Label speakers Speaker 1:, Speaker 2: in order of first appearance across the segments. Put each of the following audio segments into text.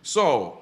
Speaker 1: So,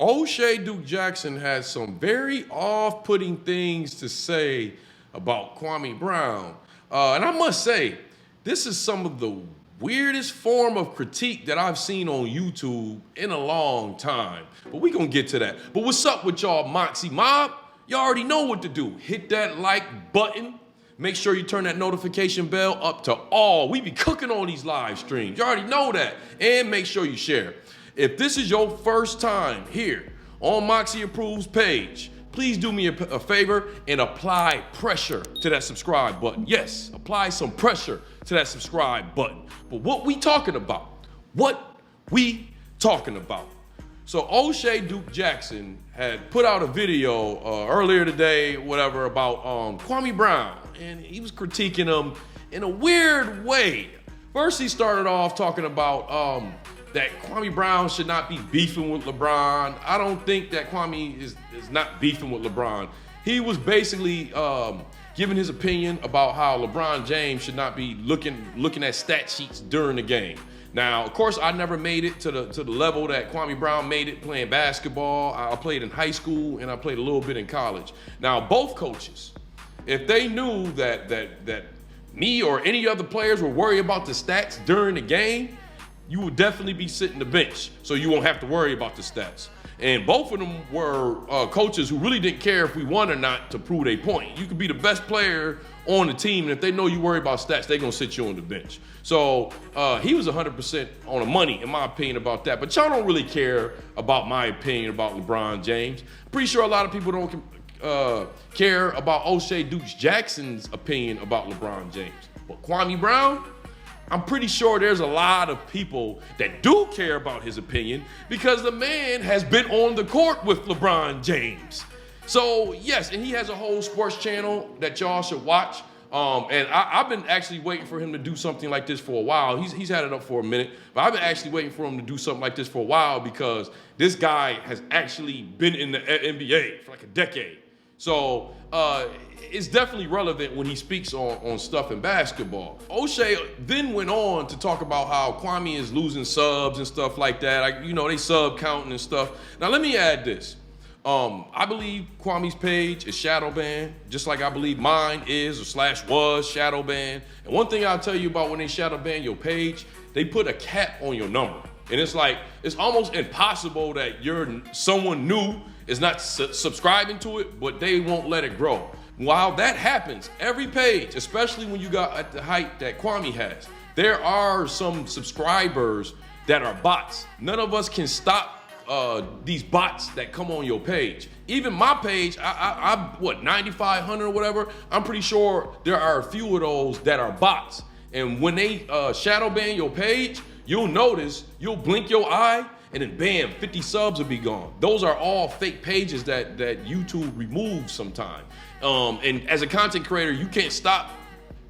Speaker 1: Oshay Duke Jackson had some very off-putting things to say about Kwame Brown. And I must say, this is some of the weirdest form of critique that I've seen on YouTube in a long time. But we gonna get to that. But what's up with y'all, Moxy Mob? Y'all already know what to do. Hit that like button. Make sure you turn that notification bell up to all. We be cooking on these live streams. You already know that. And make sure you share. If this is your first time here on Moxy Approved's page, please do me a favor and apply pressure to that subscribe button. Yes, apply some pressure to that subscribe button. But what we talking about? What we talking about? So Oshay Duke Jackson had put out a video earlier today, whatever, about Kwame Brown, and he was critiquing him in a weird way. First, he started off talking about that Kwame Brown should not be beefing with LeBron. I don't think that Kwame is not beefing with LeBron. He was basically giving his opinion about how LeBron James should not be looking at stat sheets during the game. Now, of course, I never made it to the level that Kwame Brown made it playing basketball. I played in high school and I played a little bit in college. Now, both coaches, if they knew that me or any other players were worried about the stats during the game, you would definitely be sitting the bench, so you won't have to worry about the stats. And both of them were coaches who really didn't care if we won or not to prove a point. You could be the best player on the team, and if they know you worry about stats, they're gonna sit you on the bench. So he was 100% on the money, in my opinion, about that. But y'all don't really care about my opinion about LeBron James. Pretty sure a lot of people don't care about Oshay Duke Jackson's opinion about LeBron James. But Kwame Brown, I'm pretty sure there's a lot of people that do care about his opinion because the man has been on the court with LeBron James. So yes, and he has a whole sports channel that y'all should watch. And I've been actually waiting for him to do something like this for a while. He's had it up for a minute, but I've been actually waiting for him to do something like this for a while because this guy has actually been in the NBA for like a decade. So it's definitely relevant when he speaks on stuff in basketball. Oshay then went on to talk about how Kwame is losing subs and stuff like that. They sub counting and stuff. Now let me add this. I believe Kwame's page is shadow banned, just like I believe mine is or /was shadow banned. And one thing I'll tell you about when they shadow ban your page, they put a cap on your number. And it's almost impossible that someone new is not subscribing to it, but they won't let it grow. While that happens, every page, especially when you got at the height that Kwame has, there are some subscribers that are bots. None of us can stop these bots that come on your page. Even my page, I'm 9,500 or whatever. I'm pretty sure there are a few of those that are bots. And when they shadow ban your page, you'll notice, you'll blink your eye, and then bam, 50 subs will be gone. Those are all fake pages that YouTube removes sometime. And as a content creator, you can't stop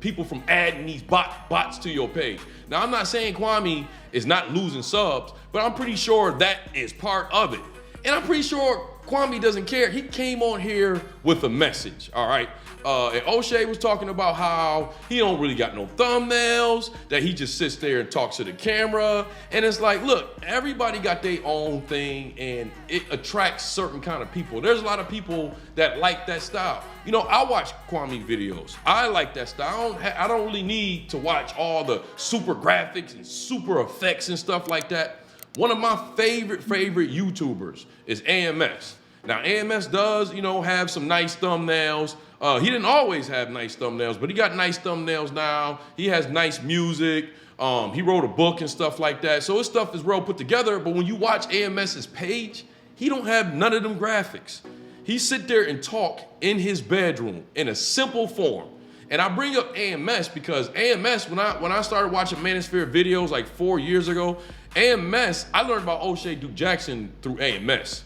Speaker 1: people from adding these bots to your page. Now, I'm not saying Kwame is not losing subs, but I'm pretty sure that is part of it. And I'm pretty sure Kwame doesn't care. He came on here with a message, all right? And Oshay was talking about how he don't really got no thumbnails, that he just sits there and talks to the camera. And it's like, look, everybody got their own thing and it attracts certain kind of people. There's a lot of people that like that style. I watch Kwame videos. I like that style. I don't really need to watch all the super graphics and super effects and stuff like that. One of my favorite YouTubers is AMS. Now, AMS does, have some nice thumbnails. He didn't always have nice thumbnails, but he got nice thumbnails now. He has nice music. He wrote a book and stuff like that. So his stuff is well put together, but when you watch AMS's page, he don't have none of them graphics. He sit there and talk in his bedroom in a simple form. And I bring up AMS because AMS, when I started watching Manosphere videos like 4 years ago, AMS, I learned about Oshay Duke Jackson through AMS.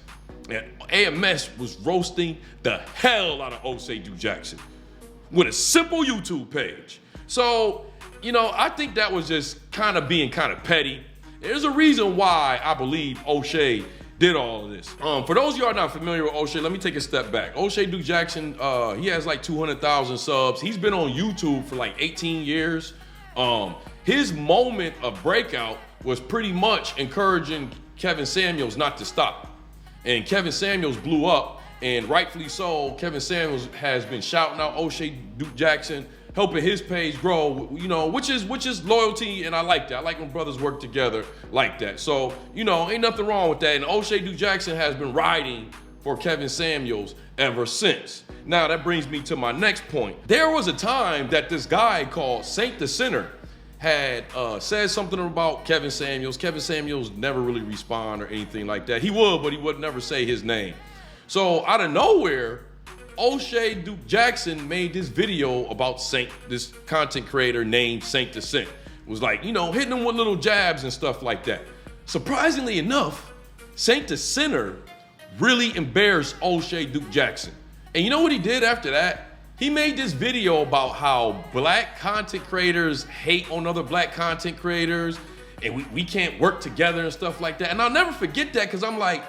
Speaker 1: And AMS was roasting the hell out of Oshay Duke Jackson with a simple YouTube page. So, I think that was just kind of being kind of petty. There's a reason why I believe Oshay did all of this. For those of y'all not familiar with Oshay, let me take a step back. Oshay Duke Jackson, he has like 200,000 subs. He's been on YouTube for like 18 years. His moment of breakout was pretty much encouraging Kevin Samuels not to stop. And Kevin Samuels blew up, and rightfully so. Kevin Samuels has been shouting out Oshay Duke Jackson, helping his page grow, you know, which is loyalty, and I like that. I like when brothers work together like that. So, you know, ain't nothing wrong with that. And Oshay Duke Jackson has been riding for Kevin Samuels ever since. Now, that brings me to my next point. There was a time that this guy called Saint the Sinner had said something about Kevin Samuels. Kevin Samuels never really respond or anything like that. He would, but he would never say his name. So out of nowhere, Oshay Duke Jackson made this video about Saint, this content creator named Saint the Sinner. Was like, you know, hitting him with little jabs and stuff like that. Surprisingly enough, Saint the Sinner really embarrassed Oshay Duke Jackson. And you know what he did after that? He made this video about how black content creators hate on other black content creators, and we can't work together and stuff like that. And I'll never forget that, because I'm like,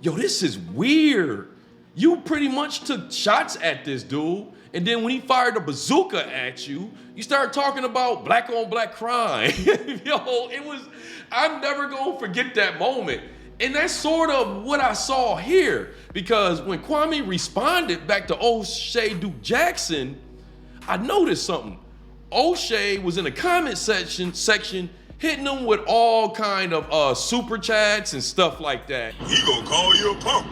Speaker 1: yo, this is weird. You pretty much took shots at this dude, and then when he fired a bazooka at you, you started talking about black on black crime. Yo, I'm never gonna forget that moment. And that's sort of what I saw here, because when Kwame responded back to Oshay Duke Jackson, I noticed something. Oshay was in the comment section hitting him with all kind of super chats and stuff like that.
Speaker 2: He gonna call you a punk.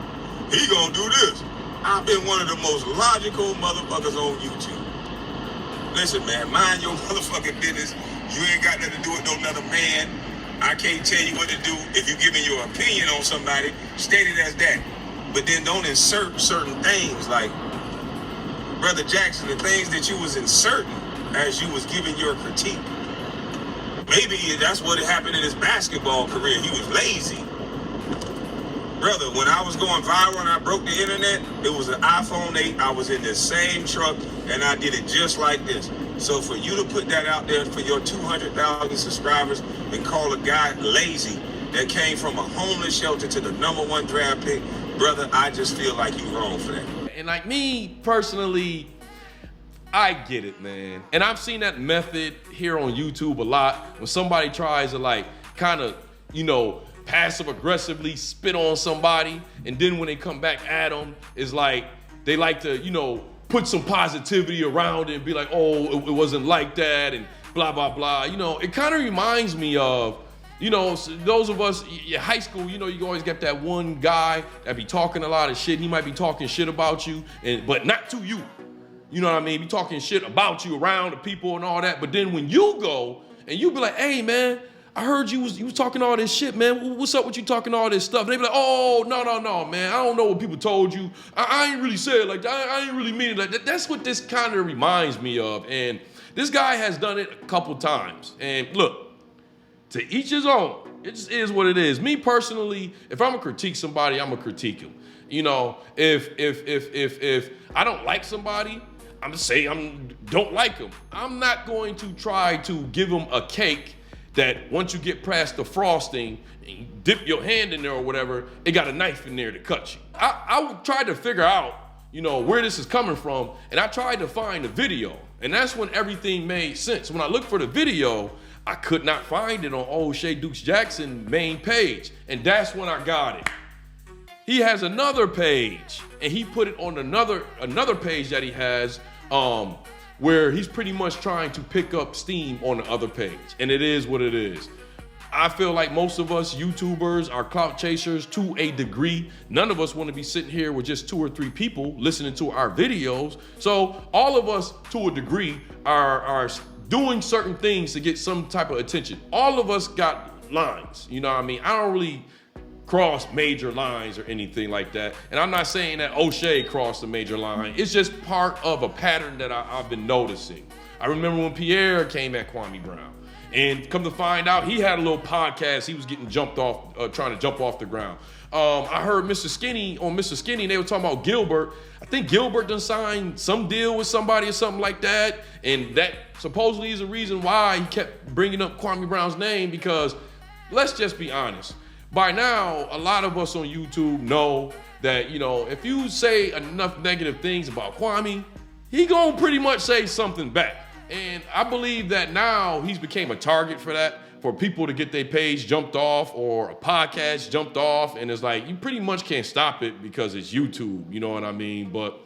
Speaker 2: He gonna do this. I've been one of the most logical motherfuckers on YouTube. Listen, man, mind your motherfucking business. You ain't got nothing to do with no another man. I can't tell you what to do. If you give me your opinion on somebody, state it as that. But then don't insert certain things like, Brother Jackson, the things that you was inserting as you was giving your critique. Maybe that's what happened in his basketball career. He was lazy. Brother, when I was going viral and I broke the internet, it was an iPhone 8. I was in the same truck and I did it just like this. So for you to put that out there for your 200,000 subscribers and call a guy lazy that came from a homeless shelter to the #1 draft pick, brother, I just feel like you wrong for that.
Speaker 1: And like me personally, I get it, man. And I've seen that method here on YouTube a lot when somebody tries to like kind of, you know, passive aggressively spit on somebody, and then when they come back at them, it's like they like to, you know, put some positivity around it and be like, oh, it wasn't like that, and blah, blah, blah. You know, it kind of reminds me of, you know, those of us, high school, you know, you always get that one guy that be talking a lot of shit. He might be talking shit about you, but not to you. You know what I mean? Be talking shit about you around the people and all that. But then when you go and you be like, hey, man, I heard you was talking all this shit, man. What's up with you talking all this stuff? And they be like, oh, no, man. I don't know what people told you. I ain't really said it like that. I ain't really mean it like that. That's what this kind of reminds me of. And this guy has done it a couple times. And look, to each his own. It just is what it is. Me personally, if I'm gonna critique somebody, I'm gonna critique him. You know, if I don't like somebody, I'm gonna say don't like him. I'm not going to try to give him a cake that once you get past the frosting and you dip your hand in there or whatever, it got a knife in there to cut you. I tried to figure out, you know, where this is coming from, and I tried to find the video, and that's when everything made sense. When I looked for the video, I could not find it on Oshay Duke Jackson main page, and that's when I got it. He has another page, and he put it on another page that he has, where he's pretty much trying to pick up steam on the other page. And it is what it is. I feel like most of us YouTubers are clout chasers to a degree. None of us want to be sitting here with just 2 or 3 people listening to our videos. So all of us, to a degree, are doing certain things to get some type of attention. All of us got lines, you know what I mean? I don't really cross major lines or anything like that. And I'm not saying that Oshay crossed a major line. It's just part of a pattern that I've been noticing. I remember when Pierre came at Kwame Brown, and come to find out, he had a little podcast. He was getting jumped off, trying to jump off the ground. I heard Mr. Skinny, they were talking about Gilbert. I think Gilbert done signed some deal with somebody or something like that. And that supposedly is the reason why he kept bringing up Kwame Brown's name, because let's just be honest. By now, a lot of us on YouTube know that, you know, if you say enough negative things about Kwame, he gonna pretty much say something back. And I believe that now he's became a target for that. for people to get their page jumped off or a podcast jumped off, and it's like you pretty much can't stop it because it's YouTube, you know what I mean? But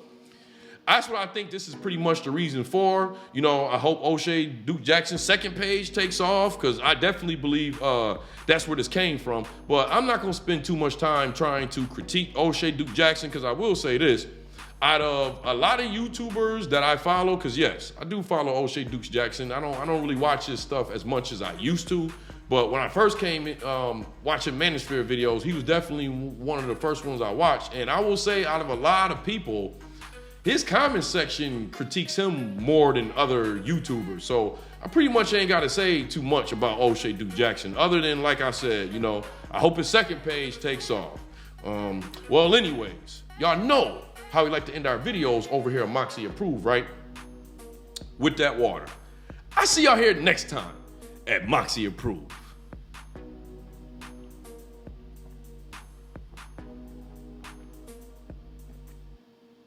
Speaker 1: that's what I think this is pretty much the reason for. You know, I hope Oshay Duke Jackson's second page takes off, because I definitely believe that's where this came from. But I'm not going to spend too much time trying to critique Oshay Duke Jackson, because I will say this. Out of a lot of YouTubers that I follow, because yes, I do follow Oshay Duke Jackson. I don't really watch his stuff as much as I used to. But when I first came watching Manosphere videos, he was definitely one of the first ones I watched. And I will say, out of a lot of people, his comment section critiques him more than other YouTubers. So I pretty much ain't got to say too much about Oshay Duke Jackson, other than, like I said, you know, I hope his second page takes off. Well, anyways, y'all know how we like to end our videos over here at Moxy Approved, right? With that water. I see y'all here next time at Moxy Approved.